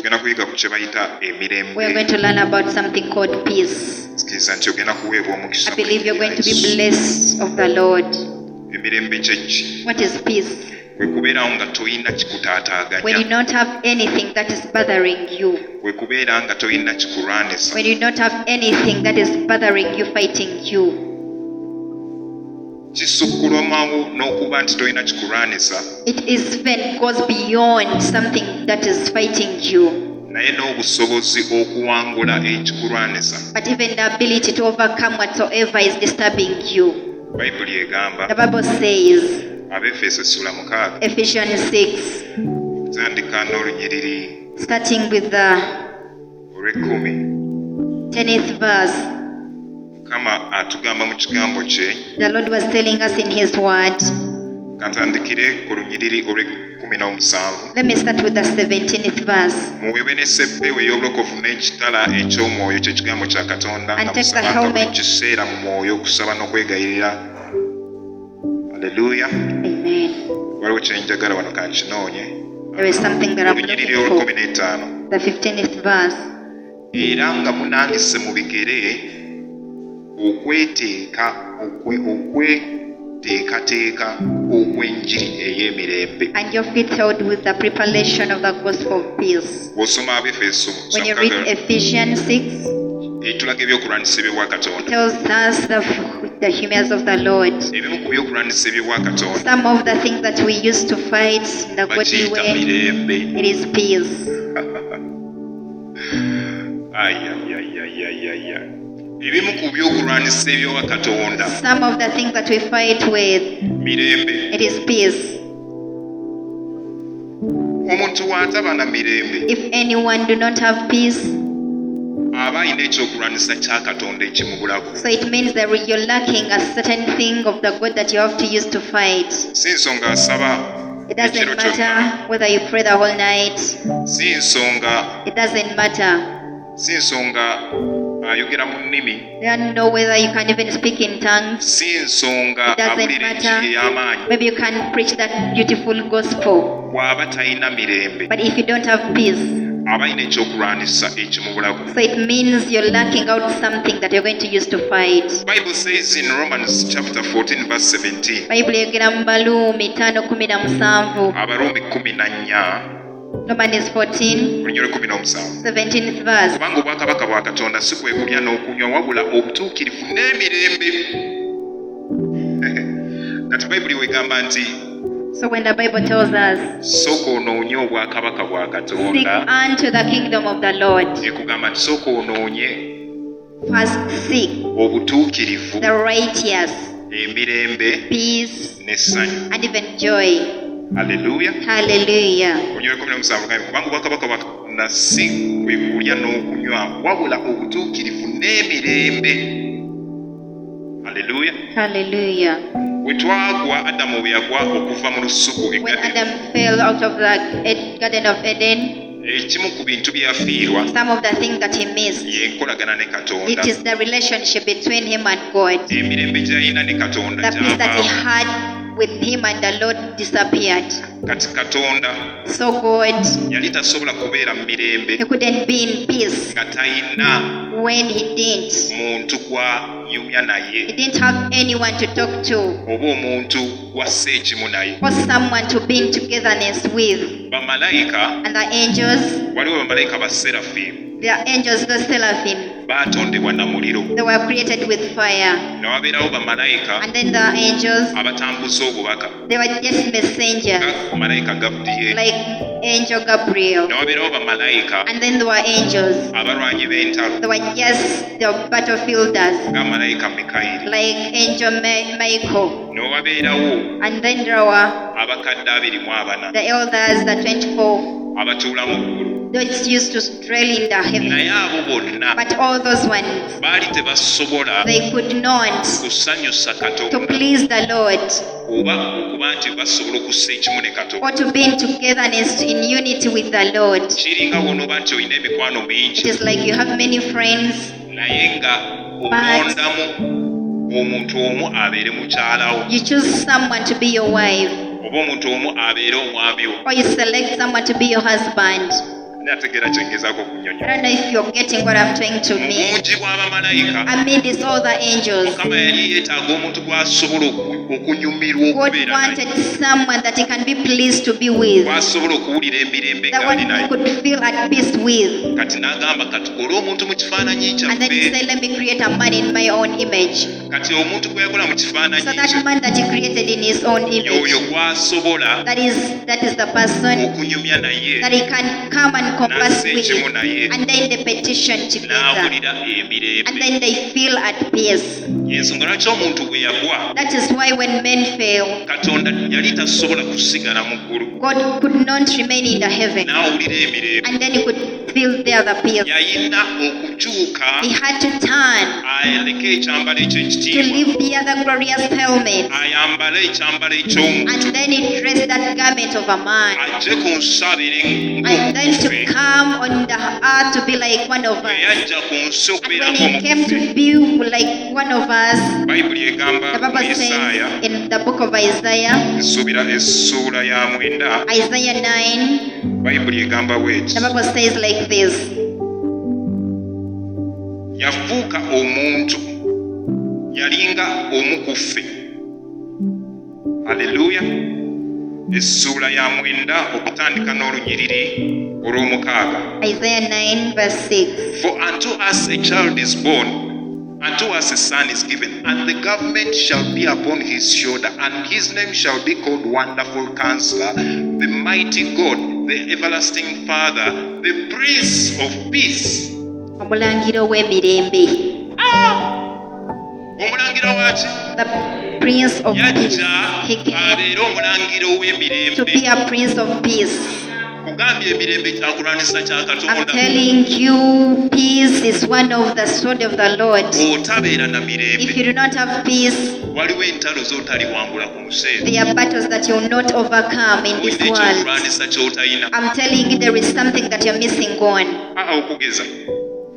tugenda kuyiga ku kye bayita We are going emirembe. to learn about something called peace. Sikiriza nti ogenda kuweebwa omukisa. I believe you're going to be blessed of the Lord. Emirembe kye ki? What is peace? Kwe kubeerawo nga toyina When you kikutaataaganya. don't have anything that is bothering you. Kwe kubeera nga toyina kikulwanisa. When you don't have anything that is bothering you, fighting you. Kisukkulwamu n'okuba nti toyina kikulwanisa, It is even goes beyond something that is fighting you. naye n'obusobozi okuwangula ekikulwanisa. But even the ability to overcome whatsoever is disturbing you. Bayibuli egamba, The Bible says, Abefeso essula 6, Ephesians 6, tandika n'olunyiriri starting with the olw'ekkumi. 10th verse. Mukama atugamba mu kigambo kye, The Lord was telling us in His word. katandikire ku lunyiriri olw'17. Let me start with the 17th verse. Muweebwe n'esseppeewo ey'obulokofu n'ekitala eky'omwoyo kye kigambo kya Katonda And nga take the musabanga buli helmet. kiseera mu mwoyo okusaba n'okwegayirira. Haleluya. Amen. Waliwo kye njagala wano kankinoonye. There is something that I'm Olunyiriri looking for. olw'15. The 15th verse. Era nga munangise mu bigere okweteekateeka okw'enjiri ey'emirembe. And your feet held with the preparation of the gospel of peace. Bw'osoma Abefeso When you read Ephesians 6, etulaga ebyokulwanyisa eby'obwa it Katonda. tells us the humors of the Lord. Ebimu ku byokulwanyisa eby'obwa Katonda Some of the things that we used to fight in the godly bakiyita way, mirembe. it is peace. Ayayayayayaya. Ebimu ku byokulwanyisa eby'obwa Katonda Some of the things that we fight with, mirembe. it is peace. Omuntu bw'ataba na mirembe If anyone do not have peace, aba alina ekyokulwanyisa kya Katonda ekimubulako. so it means that you're lacking a certain thing of the God that you have to use to fight. Si nsonga asaba It doesn't ekiro kyonna, matter whether you pray the whole night. si nsonga It doesn't matter. ayogera mu nnimi, You don't know whether you can even speak in tongues. si nsonga It doesn't abulira enjiri matter. ey'amaanyi. Maybe you can preach that beautiful gospel. Bw'aba talina mirembe, But if you don't have peace, aba alina ekyokulwanyisa ekimubulako. so it means you're lacking out something that you're going to use to fight. Bible says in Romans chapter 14 verse 17, Bayibuli yogera mu Baluumi 5:17. Abarumi 14 Romans 14, olunyolo 17. 17th verse. Kubanga obwakabaka bwa Katonda si kwe kulya n'okunywa wabula obutuukirivu n'emirembe. Kati Bayibuli wegamba nti So when the Bible tells us, sooka onoonye obwakabaka bwa seek Katonda, unto the kingdom of the Lord. ekugamba nti sooka onoonye First seek obutuukirivu, the righteous, emirembe peace, n'essanyu. and even joy. Haleluya. Hallelujah. Olunyolo 17 gambye, kubanga obwakabaka bwa Katonda si kwe kulya n'okunywa wabula obutuukirivu n'emirembe. Haleluya. Hallelujah. Bwe twagwa Adamu bwe yagwa okuva mu lusuku When egadeni, Adam fell out of the Garden of Eden, ekimu ku bintu bye yafiirwa some of the things that he missed, y'enkolagana ne Katonda. it is the relationship between him and God. Emirembe gy'alina ne Katonda The peace that he gy'avaamu. had with him and the Lord disappeared. Kati Katonda So God, yali tasobola kubeera mu mirembe he couldn't be in peace nga talina when he didn't. muntu gw'ayumya He naye didn't have anyone to talk to oba omuntu gw'assa ekimu naye. or someone to be in togetherness with. Bamalayika, And the angels, waliwo bamalayika ba Serafimu the angels, the seraphim, baatondebwa na muliro. they were created with fire. Ne wabeerawo bamalayika And then the angels, abatambuza obubaka they were just messengers, nga malayika Gabudyeri. like Angel Gabriel. Ne wabeerawo bamalayika And then there were angels, abalwanyi b'entalo they were just the battlefielders, nga malayika Mikayiri. like Angel Michael. Ne wabeerawo And then there were abakadde 24 the elders, the 24, abatuula mu ggulu. those used to dwell in the heavens. Naye abo bonna But all those ones, baali tebasobola they could not kusanyusa to Katonda please the Lord oba okuba nti basobola okussa ekimu ne Katonda. or to be in togetherness, in unity with the Lord. Kiringa bw'onooba nti olina emikwano It mingi is like you have many friends, naye nga olondamu omuntu omu abeere mukyalawo you choose someone to be your wife, oba omuntu omu abeere omwami wo, or you select someone to be your husband. nategeera kyengezaako I okunnyonnyola. don't know if you're getting what I'm trying to Mu mean. bungi bw'abamalayika Amidst all the angels, Mukama yali yeetaaga omuntu gw'asobola okunyumirwa God okubeera naye, wanted someone that he can be pleased to be with, gw'asobola okuwulira emirembe the ng'ali one he naye. could feel at peace with. Kati n'agamba katukole omuntu mu kifaananyi And then he kyaffe. said, let me create a man in my own image. Kati omuntu gwe yakola mu kifaananyi So that kye man that he created in his own image, y'oyo gw'asobola that is the person okunyumya naye that he can come and converse n'assa ekimu with, naye and then the petition together, n'awulira and emirembe. then they feel at peace. Y'ensonga lwaki omuntu bwe yagwa That is why when men fail, Katonda yali tasobola kusigala mu ggulu God could not remain in the heaven, n'awulira emirembe. and then he could feel there the peace. Yayina okukyuka He had to turn aleke ekyambalo to eky'ekitiibwa, leave the other glorious helmet, ayambale ekyambalo eky'omuntu, and then he dressed that garment of a man, ajje ku nsi abeere and then to ng'omukufe. come on the earth to be like one of Bwe us. yajja ku nsi And when okubeerako he came omukufe, to be like one of us, bayibuli egamba the mu Bible Isaaya, says in the book of Isaiah, nsuubira essuula ya 9, Isaiah 9, bayibuli egamba bw'eti: the Bible says like this: yafuuka omuntu, yalinga omukuffe. Haleluya. Essuula ya 9 okutandika n'olunyiriri olw'omukaaga. Isaiah 9, verse 6. For unto us a child is born, unto us a son is given, and the government shall be upon his shoulder, and his name shall be called Wonderful Counselor, the Mighty God, the Everlasting Father, the Prince of Peace. Omulangiro w'emirembe. Omulangira waki? The Prince of Peace. Yajja He came abeere omulangiro to w'emirembe. be a Prince of Peace. Kugambye emirembe kyakulwanisa kya I'm Katonda. telling you, peace is one of the sword of the Lord. Bw'otabeera na If mirembe, you do not have peace, waliwo entalo z'otaliwangula ku nsi eno. there are battles that you will not overcome in this Olina world. ekyokulwanisa ky'otalina. I'm telling you, there is something that you're missing on. Okugeza,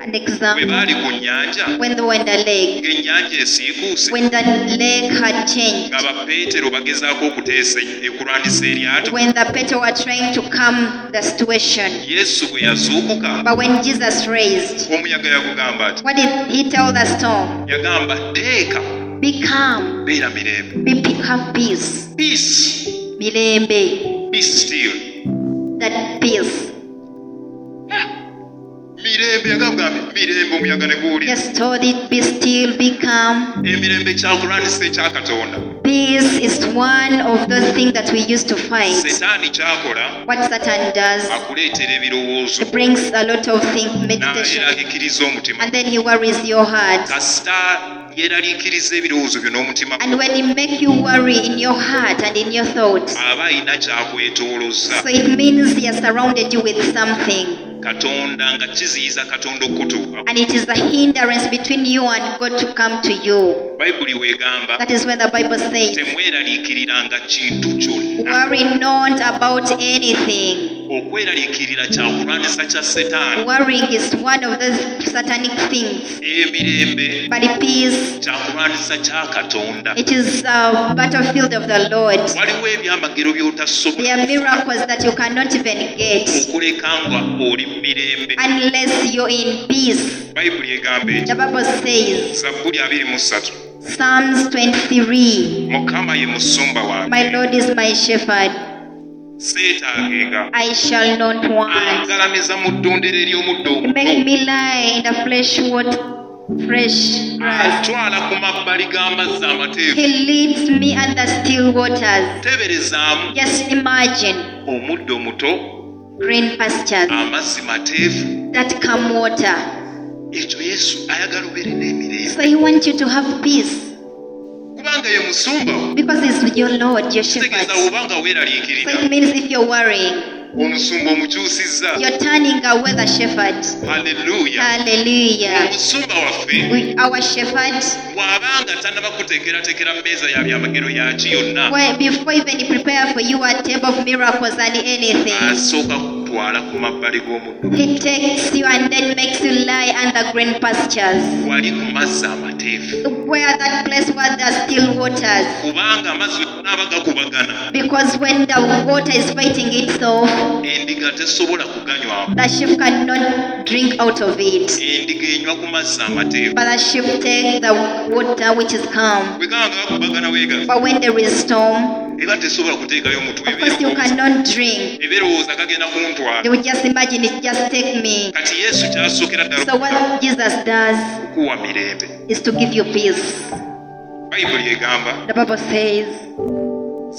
An bwe example, baali ku nnyanja, when they were in the lake, ng'ennyanja esiikuuse, when the lake had changed, nga bapeetero bagezaako okuteesa ekulwanisa eryato, when the Peter were trying to calm the situation. Yesu bwe yazuukuka, But when Jesus raised, omuyaga yagugamba ati, what did he tell the storm? yagamba teeka, Be calm, beera mirembe. have peace. Peace, Mirembe, be still. that peace. Mirembe, yagamba mirembe, omuyaga ne guwulira. Just told it, be still, be calm. Emirembe kyakulwanisa ekya Katonda. Peace is one of those things that we used to fight. Setaani kyakola, What Satan does, akuleetera ebirowoozo, he brings a lot of things, meditation, n'eraliikiriza omutima. and then he worries your heart. Kasita yeeraliikiriza ebirowoozo byo n'omutima And when he make you worry in your heart and in your thoughts, aba alina kyakwetoolozza. so it means he has surrounded you with something. Katonda nga kiziyiza Katonda okutuuka. And it is the hindrance between you and God to come to you. Bayibuli weegamba That is when the Bible says, temweraliikiriranga kintu kyonna. worry not about anything. Okweraliikirira kyakulwanisa kya Setaani. Worrying is one of those satanic things. Emirembe But peace, kyakulwanisa kya Katonda. it is a battlefield of the Lord. Waliwo ebyamagero by'otasobola There are miracles that you cannot even get okuleka nga oli mu mirembe. unless you're in peace. Bayibuli egamba eti, The Bible says, Zabbuli 23, Psalms 23, Mukama ye musumba wange, my Lord is my shepherd, seetaagenga. I shall not want. Angalamiza mu ddundiro ery'omuddo He make omuto. me lie in the fresh grass. Atwala ku mabbali g'amazzi amateefu. He leads me under still waters. Teberezaamu Just imagine omuddo muto, green pastures, amazzi mateefu. that calm water. Ekyo Yesu ayagala obeere n'emirembe. So he wants you to have peace Kubanga ye musumba wo. because he's your Lord, your shepherd. Kitegeeza oba nga So weeraliikirira, it means if you're worrying, omusumba omukyusizza. you're turning away the shepherd. Haleluya. Hallelujah. Omusumba waffe Our shepherd, bw'abanga tannaba kuteekerateekera mmeeza ya byamagero yaki yonna, before even he prepare for you a table of miracles and anything, asooka kutwala ku mabbali g'omuddo. he takes you and then makes you lie under green pastures, Wali ku mazzi amateefu. where that place where there are still waters. Kubanga amazzi n'abagakubagana Because when the water is fighting itself, endiga tesobola kuganywamu. the sheep cannot drink out of it. Endiga enywa ku mazzi amateefu. But the sheep take the water which is calm. bwe gaba nga bakubagana weega But when there is storm, era tesobola kuteekayo omutwe of course you cannot drink. ebirowooza kagenda kuntwala. They would just imagine it just take me. kati yesu kyasookera ddala So what Jesus does okukuwa mirembe. is to give you peace. bayibuli egamba The Bible says,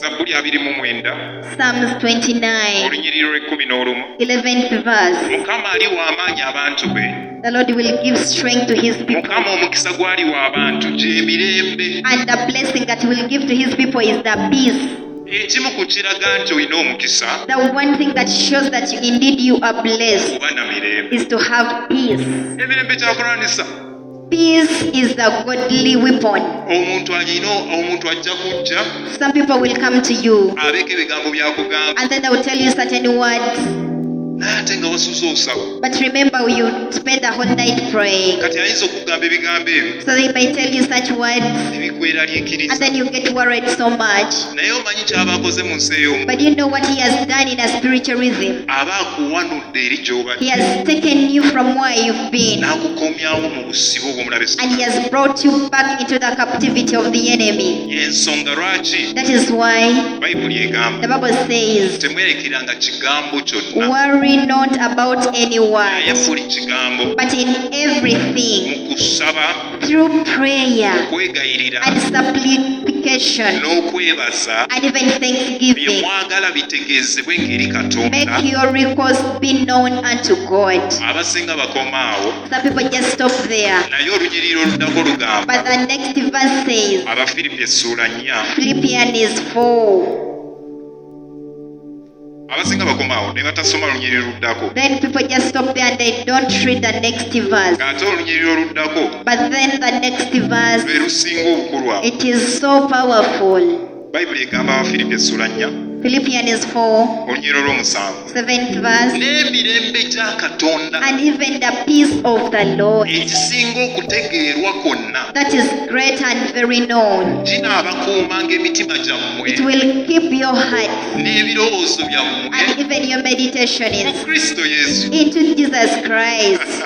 zabbuli 29 Psalms 29, olunyiriri lw'11 11th verse. mukama ali w'amaanyi abantu be. The Lord will give strength to his people. mukama omukisa gwali w'abantu gy'emirembe. And the blessing that he will give to his people is the peace. ekimu ku kiraga nti olina omukisa The one thing that shows that you, indeed you are blessed kuba na mirembe. is to have peace. emirembe kyakulwanisa. Peace is the godly weapon. omuntu ajja kujja Some people will come to you abeeko ebigambo byakugamba and then they will tell you certain words. naye ate nga wasuza okusaba. But remember, you spend the whole night praying. kati ayinza okugamba ebigambo ebyo So they may tell you such words ebikweraliikiriza. and then you get worried so much. naye omanyi kyaba akoze mu nsi ey'omu. But you know what he has done in a spiritualism? aba akuwanudde eri He gy'obadde has taken you from where you've been n'akukomyawo mu busibo bw'omulabe. and he has brought you back into the captivity of the enemy. y'ensonga lwaki That is why bayibuli the egamba Bible says, temwerekeranga kigambo kyonna worry not about any naye word, buli kigambo but in everything, mu kusaba through prayer okwegayirira and supplication n'okwebaza and even bye thanksgiving, mwagala bitegeezebwe ng'eri katonda. make your request be known unto God. abasinga bakomaawo Some people just stop there. naye olunyiriri oluddako lugamba But the next verse says, abafiripi essuula 4 Philippians 4. abasinga bakomaawo ne batasoma lunyiriri luddako. Then people just stop there and they don't read the next verse. ng'ate olunyiriri oluddako But then the next verse, lwe lusinga obukulu awo. it is so powerful. bayibuli egamba abafiripi essuula 4 Philippians 4, olunyiriri olw'omu7 7th verse. n'emirembe gya katonda And even the peace of the Lord, ekisinga okutegeerwa kwonna that is great and very known, kinaabakuumanga emitima gyammwe it will keep your heart n'ebirowoozo byammwe and even your meditation mu in, kristo yesu. into Jesus Christ.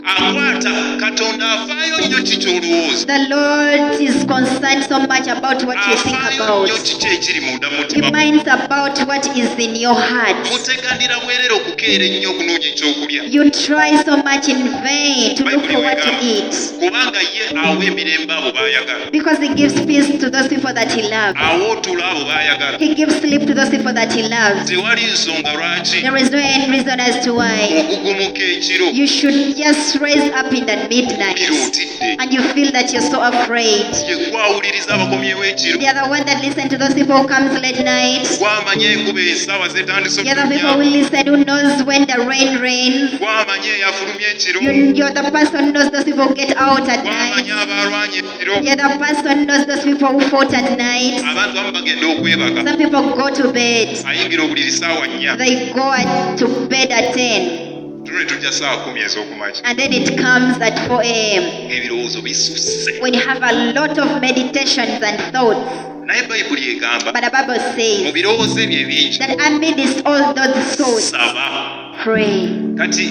akwata katonda afaayo nnyo kiki olowooza. The Lord is concerned so much about what you think afaayo about. nnyo kiki ekiri munda mu He mutima. minds about what is in your heart. muteganira bwerere okukeera ennyo okunoonya ekyokulya You try so much in vain to look for what to eat, kubanga ye awa emirembe abo baayagala, because He gives peace to those people that He loves. awa otulo abo baayagala. He gives sleep to those people that He loves. tewali nsonga lwaki There is no any reason as to why okugumuka ekiro you should just rise up in the midnight kirootidde. and you feel that you're so afraid. ye gwawuliriza abakomyewo ekiro, You're the one that listen to those people who comes late night. gwamanye enkuba essaawa zetandise You're the people who okunya, listen who knows when the rain rains. gwamanye eyafulumya ekiro, You're the person who knows those people who get out at night. gwamanye abalwanye ekiro. You're the person who knows those people who fought at night. abantu abamu bagenda okwebaka, Some people go to bed. ayingira obuliri saawa 4, They go to bed at 10 tuno ne tujja saawa 10 ez'okumakya. and then it comes at 4 a.m. ebirowoozo bisusse. when you have a lot of meditations and thoughts. naye bayibuli egamba But the Bible mu says birowoozo ebyo ebingi that amidst all those thoughts, saba. pray. kati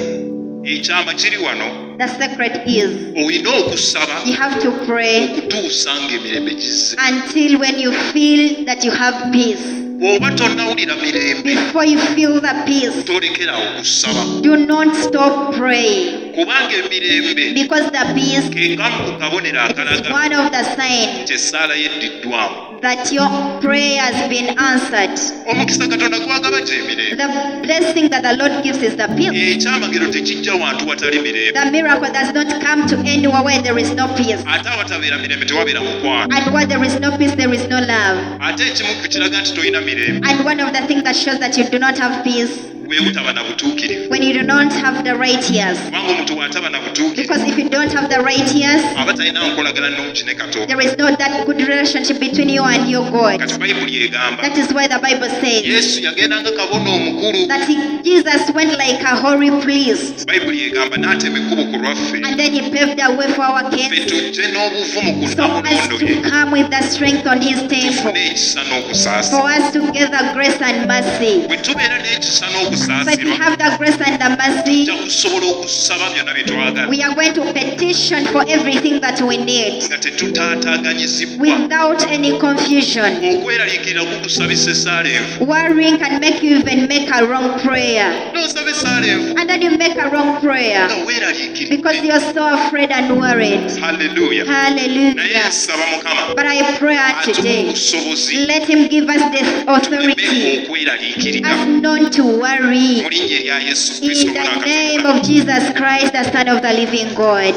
ekyama kiri wano, The secret is olina okusaba you have to pray okutuusa ng'emirembe gizze. until when you feel that you have peace. bw'oba tonnawulira mirembe Before you feel the peace, tolekerawo kusaba, do not stop praying, kubanga emirembe because the peace ke kamu ku kabonero is akalaga one of the signs nti essaala yeddiddwamu. that your prayer has been answered. omukisa katonda gwagaba gy'emirembe. The blessing that the Lord gives is the peace. ekyamagero tekijja wantu watali mirembe, The miracle does not come to anywhere where there is no peace. ate awatabeera mirembe tewabeera mukwano. And where there is no peace, there is no love. ate ekimu kiraga nti tolina mirembe And one of the things that shows that you do not have peace, bwe butaba na butuukirivu. when you do not have the right ears. kubanga omuntu bw'ataba na butuukirivu Because if you don't have the right ears, aba talina nkolagana nnungi ne Katonda. there is not that good relationship between you and your God. Kati Bayibuli egamba That is why the Bible says Yesu yagendanga kabona omukulu. that Jesus went like a holy priest, Bayibuli egamba n'atema ekkubo ku lwaffe and then he paved the way for our ffe King, tujje n'obuvumu ku so as nnamulondo ye to come with the strength on his temple, tufune ekisa n'okusaasira. for us to get the grace and mercy. bwe tubeera n'ekisa So if we n'okusaasirwa have the grace and the mercy, tujja kusobola okusaba byonna bye twagala we are going to petition for everything that we need nga tetutaataaganyizibwa. without any confusion. Okweraliikirira kutusabisa essaala enfu. Worrying can make you even make a wrong prayer. N'osaba essaala enfu And then you make a wrong prayer nga weeraliikiridde. because you're so afraid and worried. Haleluya. Naye Hallelujah. nsaba Mukama But I pray atuwa today, obusobozi let him give us this tuleme authority okweraliikirira as not to worry. mu linnya erya Yesu In Kristo the Omwana wa name Katonda. of Jesus Christ, the Son of the living God.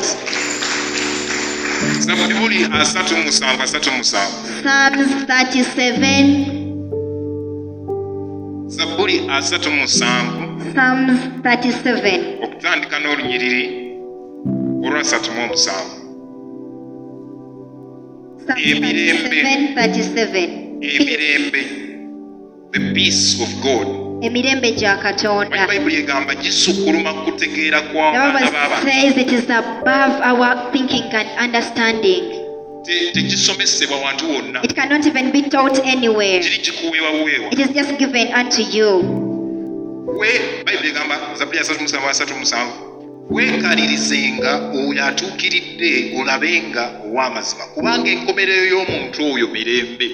Zabuli 37:37. Psalms 37. Zabuli 37 Psalms 37. okutandika n'olunyiriri olwa 37. Psalms Emirembe. 37. Emirembe, the peace of God. Emirembe gya Katonda. Bayibuli egamba gisukkuluma kutegeera The kw'abaana Bible b'abantu. says it is above our thinking and understanding. Tegisomesebwa wantu wonna. It cannot even be taught anywhere. Kiri kikuweebwa buweebwa. It is just given unto you. Bayibuli egamba Zabuli 37:37 weekalirizenga oyo atuukiridde olabenga ow'amazima kubanga enkomerero y'omuntu oyo mirembe.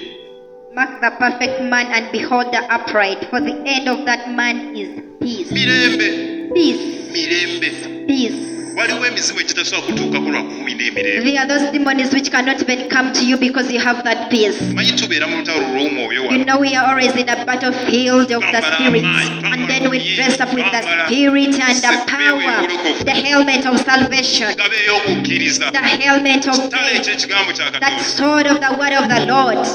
Mark the perfect man and behold the upright, for the end of that man is peace. Mirembe, Peace. mirembe. Peace. Waliwo emizimu egitasobola kutuukako lwa kuumi n'emirembe. There are those demons which cannot even come to you because you have that peace. Manyi tubeera mu lutalo lw'omwoyo You wano. know we are always in a battlefield of the spirit, and then we dress up with the spirit and the power, the helmet of salvation, Gabeeyo okukkiriza. the helmet of Kitale faith, eky'ekigambo kya that Katonda. sword of the word of the Lord.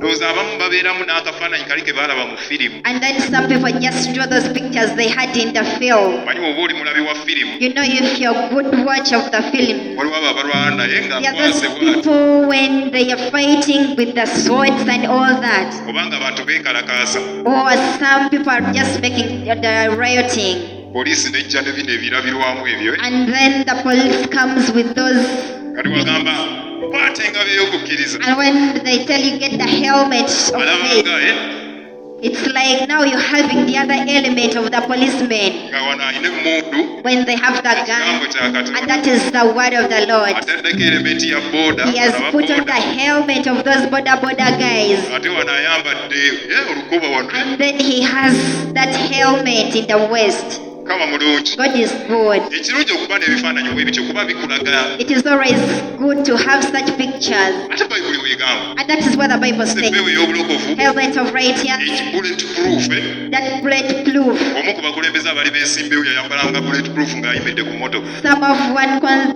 Ndowooza abamu babeeramu n'akafaananyi kali ke baalaba mu firimu. And then some people just draw those pictures they had in the film. Manyi oba oli mulabi wa firimu. You know, if you're a good watch of the film, Waliwo abo abalwana naye nga there are those nkwase bw'ati. people when they are fighting with the swords and all that. Obanga abantu beekalakaasa. Or some people are just making the rioting. Poliisi nejja ne bino ebirabirwamu ebyo. And then the police comes with those. Kati wagamba kwate engabe ey'okukkiriza. And when they tell you get the helmet of Alaba faith, nga it's like now you're having the other element of the policeman nga wano alina emmundu. when they have the Ekigambo gun. kya And Katonda. that is the word of the Lord. Ataddeko elementi ya booda. He has aba put on the booda. helmet of those border guys. Ate wano ayambadde olukoba wano. And then he has that helmet in the waist. Kama mulungi. God is good. Ekirungi okuba n'ebifaananyi bwe bityo kuba bikulaga. It is always good to have such pictures. Ate Bayibuli bw'egamba. And that is what the Bible Sefeewo says. ey'obulokofu. Helmet of righteousness, Bulletproof. that bulletproof. Omu ku bakulembeze abali beesimbewo yayambalanga bulletproof ng'ayimiridde ku motoka. Some of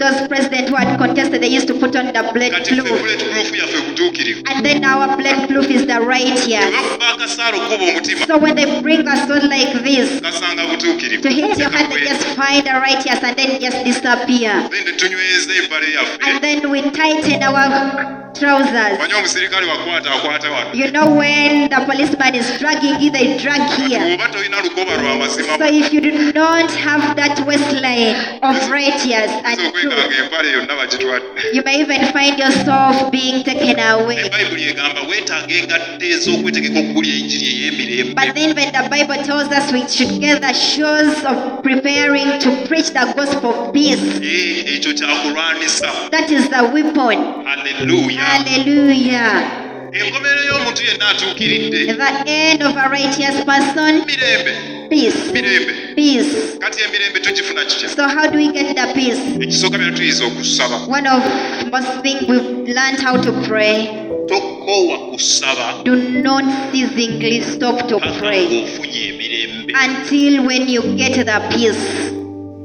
those presidents who had contested, they used to put on the Kati ffe bulletproof. bulletproof yaffe butuukirivu. And then our bulletproof is the righteous. Tebakuba akasaala okuba omutima. So when they bring a sword like this, Gasanga butuukirivu. to hit your hand, they just find the righteous and then just disappear. Then ne tunyweza empale yaffe. And then we tighten our trousers. Manyi omusirikale wakwata akwata wano. You know when the policeman is dragging you, they drag here. Oba tolina lukoba lwa mazima. So if you do not have that waistline of righteous and truth, Okwekanga empale yonna bagitwadde. you may even find yourself being taken away. Bayibuli egamba weetaaga engatto ez'okwetegeka okugulya enjiri ey'emirembe. But then when the Bible tells us we should get the shoes of preparing to preach the gospel of peace, Ekyo kyakulwanisa. that is the weapon. Haleluya. Hallelujah. Enkomerero y'omuntu yenna atuukiridde. The end of a righteous person, Mirembe. peace. Mirembe. Peace. Kati emirembe tugifuna kitya? So how do we get the peace? Ekisooka byonna tuyinza okusaba. One of most things we've learned how to pray. Tokkoowa kusaba Do not ceasingly stop to paka pray ng'ofunye emirembe. until when you get the peace.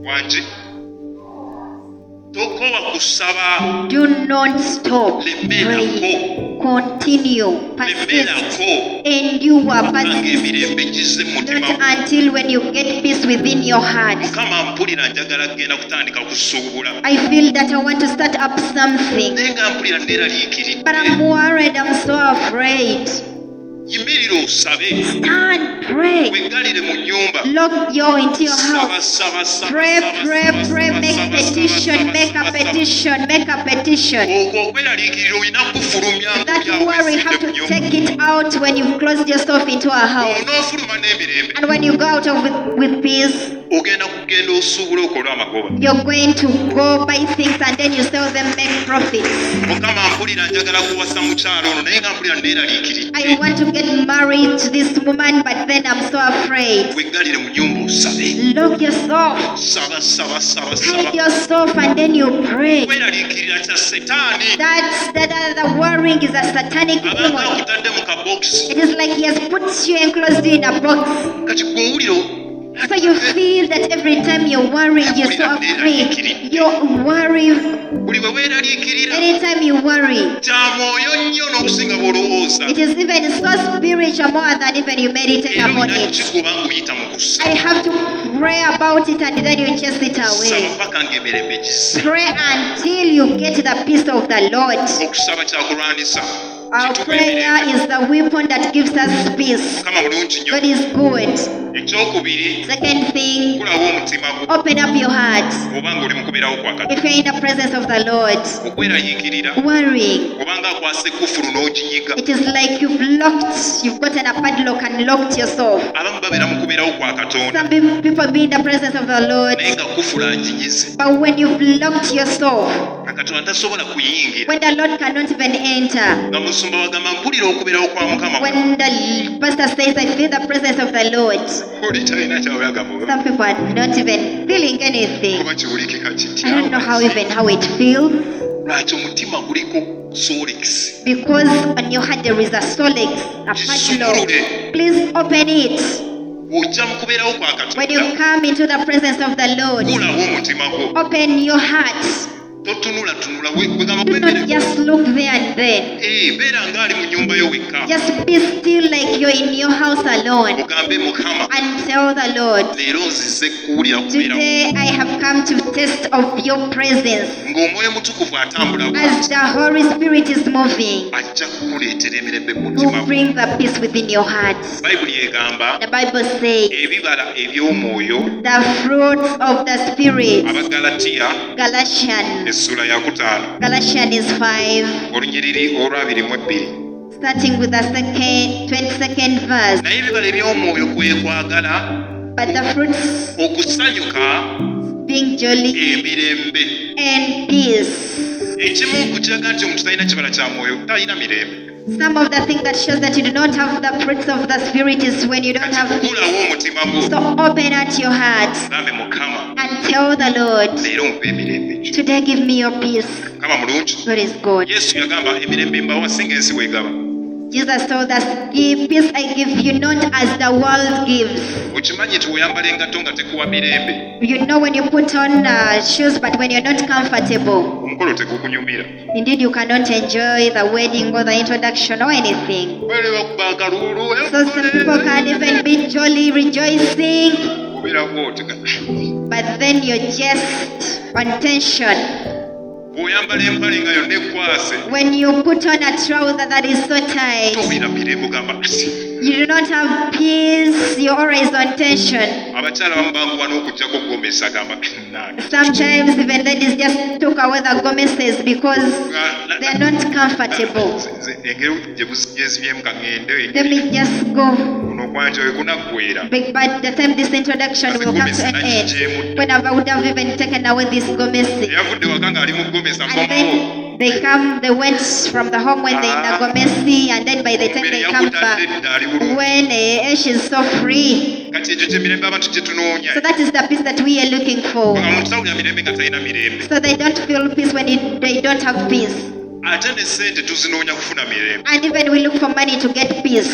Wangi. Tokkoowa kusaba Do not stop lemerako. praying continue, persist, lemerako endure, nga persist. emirembe gize mu mutima Not gwo. until when you get peace within your heart. Mukama mpulira njagala kugenda kutandika kusuubula I feel that I want to start up something, naye nga mpulira neeraliikiridde. but I'm worried, I'm so afraid. yimirira osabe Stand, pray. weggalire mu nnyumba Lock your into your saba house. saba saba Pray, saba, pray, saba, pray. saba, Make saba, petition, saba, make a saba, saba. petition, make a petition. Okwo okweraliikirira olina kufulumya That worry have to take it out when you've closed yourself into a house. onoofuluma n'emirembe And when you go out of with peace, ogenda kugenda osuubula okola amagoba. you're going to go buy things and then you sell them, make profit. Mukama mpulira njagala kuwasa mukyalo ono naye nga mpulira neeraliikiridde. I want to get married to this woman, but then I'm so afraid. weggalire mu nnyumba osabe Lock yourself, saba saba saba hide saba. yourself, and then you pray. kweraliikirira kya setaani The worrying is a satanic abanga demon. akutadde mu kabokisi It is like he has put you enclosed in a box. kati gw'owuliro So you feel that every time you're worrying, you're so afraid. You worry buli bwe weeraliikirira anytime you worry. kya mwoyo nnyo n'okusinga bw'olowooza It is even so spiritual more than even you meditate era upon olina it. kigoba ng'oyita mu kusa I have to pray about it and then you chase it saba away. paka ng'emirembe gisse. Pray until you get the peace of the Lord. okusaba kyakulwanisa Our kituwa emirembe. prayer is the weapon that gives us peace. mukama mulungi nnyo. God is good. ekyokubiri Second thing, kulawo omutima gwo open up your heart. oba ng'oli mu kubeerawo kwa Katonda. If you're in the presence of the Lord, okweraliikirira worrying, obanga akwasa ekkufulu n'oginyiga. it is like you've gotten a padlock and locked yourself. abamu babeera mu kubeerawo kwa Katonda Some people be in the presence of the Lord, naye nga kkufulu aginyize but when you've locked yourself, nga Katonda tasobola kuyingira. when the Lord cannot even enter, nga musumba wagamba mpulira okubeerawo kwa mukama when the pastor says, I feel the presence of the Lord, oli talina kyaweyagamba some people are not even feeling anything. kuba kiwulikika kiti I don't know how it feels, lwaki omutima guliko solix because on your heart there is a solix, a padlock. Please open it. ojja mu kubeerawo kwa When you Katonda come into the presence of the Lord, gulawo omutima gwo open your heart. totunulatunula wegamba Do not just look there and then. beera ng'ali mu nnyumba yo wekka Just be still like you're in your house alone ogambe mukama and tell the Lord, leero nzize kuwulira kubeerawo today I have come to taste of your presence. ng'omwoyo mutukuvu atambula As the Holy Spirit is moving, ajja kukuleetera emirembe mu will mutima gwo. bring the peace within your heart. bayibuli egamba The Bible says, ebibala eby'omwoyo the fruits of the Spirit. abagalatiya Galatians. essula ya 5 Galatians is 5, olunyiriri olwabirimu 2 starting with the 22nd verse. naye ebibala eby'omwoyo kwe kwagala But the fruits okusanyuka being jolly emirembe and peace. ekimu ku kiraga nti omuntu talina kibala kya mwoyo talina mirembe Some of the things that shows that you do not have the fruits of the Spirit is when you don't kati have peace. gulawo omutima gwo So open at your heart gambe mukama and tell the Lord, leero mpa emirembe gyo today give me your peace. mukama mulungi God is good. yesu yagamba emirembe mbawa singa ensi bwegaba Jesus told us, give peace I give you, not as the world gives. okimanyi nti weeyambala engatto nga tekuwa mirembe You know when you put on shoes, but when you're not comfortable, omukolo tegukunyumira indeed you cannot enjoy the wedding or the introduction or anything. weerewa kuba akalulu So some people can't even be jolly, rejoicing, obeerako otega but then you're just on tension. bw'oyambala empale nga yonna ekwase When you put on a trouser that is so tight, towulira mirembe ogamba you do not have peace, you're always on tension. abakyala bamu banguwa n'okugjako gomesa agamba nange Sometimes even ladies just took away the gomeses because they're not comfortable. engeri gyezibyemu kagende Let me just go. kuno kwanja we kunaggwera But the time this introduction will come to an end, when I would have even taken away this gomesi. eyavudde waka ng'ali mu gomesa And komawo then they went from the home when they're in the gomesi, and then by the time they come back, dda ali bulungi when she's so free. kati ekyo kyemirembe abantu kye tunoonya So that is the peace that we are looking for. nga muntu tawulira mirembe nga talina mirembe So they don't feel peace when they don't have peace. ate ne ssente tuzinoonya kufuna mirembe And even we look for money to get peace.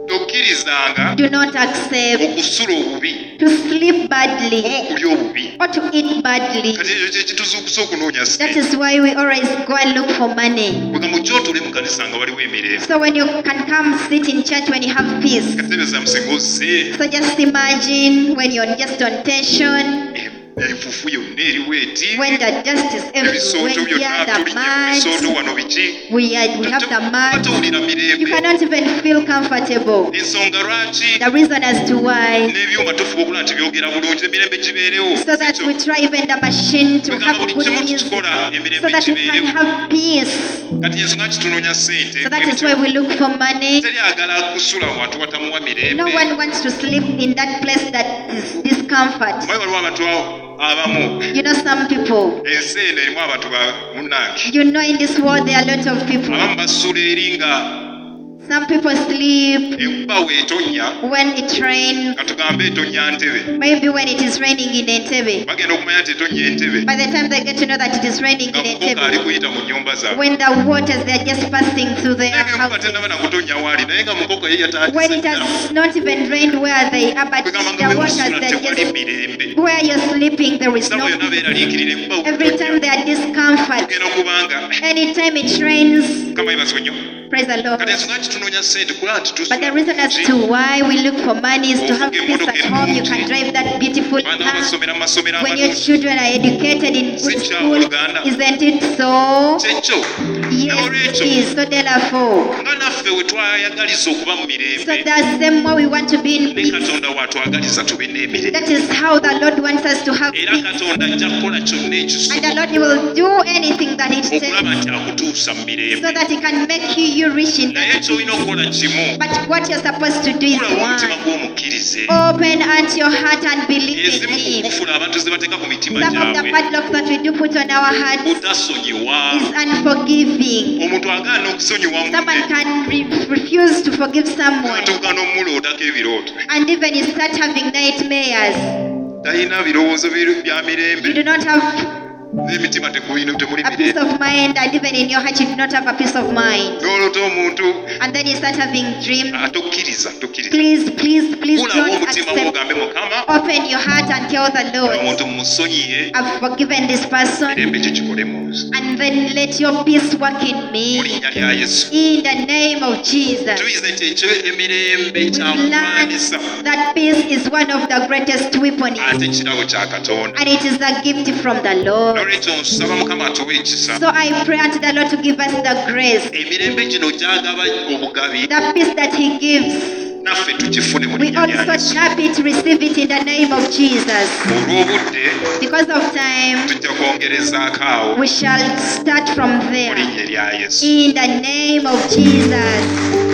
tokkirizanga Do not accept okusula obubi to sleep badly oba okulya obubi. or to eat badly. Kati ekyo kye kituzuukusa okunoonya That ssente. is why we always go and look for money. Bwegamba gy'otule mu kanisa nga waliwo emirembe. So when you can come sit in church when you have peace. Katebeza musinga ozze So just imagine when you're just on tension, enfufu yonna eriwo eti. when the dust is Ebisooto everywhere, byonna the tulinye mu bisooto mud, wano biki. we have the mud. Tewulira You mirembe. cannot even feel comfortable. Ensonga lwaki The reason as to why, n'ebyuma tufuba okulaba nti byogera bulungi emirembe gibeerewo. so that we try even the machine to Bwegamba have buli good kimu music, tukikola so emirembe that we can gibeerewo. have peace. Kati ensonga ki tunoonya ssente. So that is why we look for money. Teri ayagala kusula wantu watamuwa mirembe. No one wants to sleep in that place that is discomfort. Omanyi waliwo abantu abamu You know, some people, ensi eno erimu abantu ba munnange. you know, in this world there are a lot of people. Abamu basula eri nga Some people sleep enkuba weetonnya, when it rains, nga tugambe etonnya Ntebe. maybe when it is raining in Entebbe. Bagenda okumanya nti etonnya Entebbe By the time they get to know that it is raining nga in mukoka ali Entebbe, kuyita mu nnyumba zaabwe. when the waters they are just passing through their Naye enkuba houses, tennaba na kutonnya waali naye nga mukoka ye when it yataatise. has not even rained where they are, but Kwegamba nga the waters wemusula they are tewali just mirembe. where you're sleeping, there is Sabo no yonna beeraliikirira enkuba every time weetonnya. there are discomfort. Tugenda okubanga Anytime it rains, Mukama yeebazibwe nnyo. praise the Lord. Kati ensonga ki tunoonya ssente kulaba nti But the tusula reason as bulungi. to why we look for money is to have peace at home. You can drive that beautiful Abaana car. basomera mu masomero When your amalungi. children are educated in good Si school, Luganda. isn't it so? Kyekyo Yes, n'olwekyo it is. So therefore, nga naffe we twayagaliza okuba mu so mirembe the same way we want to be in ne peace. Katonda watwagaliza tube n'emirembe. That is how the Lord wants us to have Era peace. Katonda ajja kukola kyonna And the ekisoboka Lord will do anything that it okulaba takes nti akutuusa mu so mirembe. that He can make you rich in Naye that. ky'olina okukola kimu, But what you're supposed to do is kulawo omutima one. gw'omukkirize. Open unto your heart and believe in Ezimu ku Him. kufula abantu ze bateeka ku mitima Some of the gyabwe padlocks that we do put on our hearts butasonyiwa. is unforgiving. Omuntu agaana okusonyiwa Someone munne can refuse to forgive someone, atuuka n'omulootako ebirooto. and even you start having nightmares. Talina birowoozo bya You mirembe, do not have n'emitima temuli a peace mirembe. of mind, and even in your heart you do not have a peace of mind. N'oloota omuntu And then you start having dreams. tokkiriza. Please Kulawo don't omutima gwo accept. ogambe Mukama, Open your heart and tell the Lord, omuntu musonyiye, I've forgiven this person, mirembe kye kikole mu nsi. and then let your peace work in Mu me. linnya lya Yesu. In the name of Jesus. Tuyize nti ekyo emirembe We learn kyakulwanyisa that peace is one of the greatest weapons, ate kirabo kya Katonda. and it is a gift from the Lord. N'olwekyo nsaba Mukama atuwe ekisa. So I pray unto the Lord to give us the grace, Emirembe gino gy'agaba obugabi, the peace that He gives. naffe tukifune mu We linnya lya also Yesu. tap it, receive it in the name of Jesus. Olw'obudde Because of time, tujja kwongerezaako awo we shall start from mu there. linnya lya Yesu. In the name of Jesus.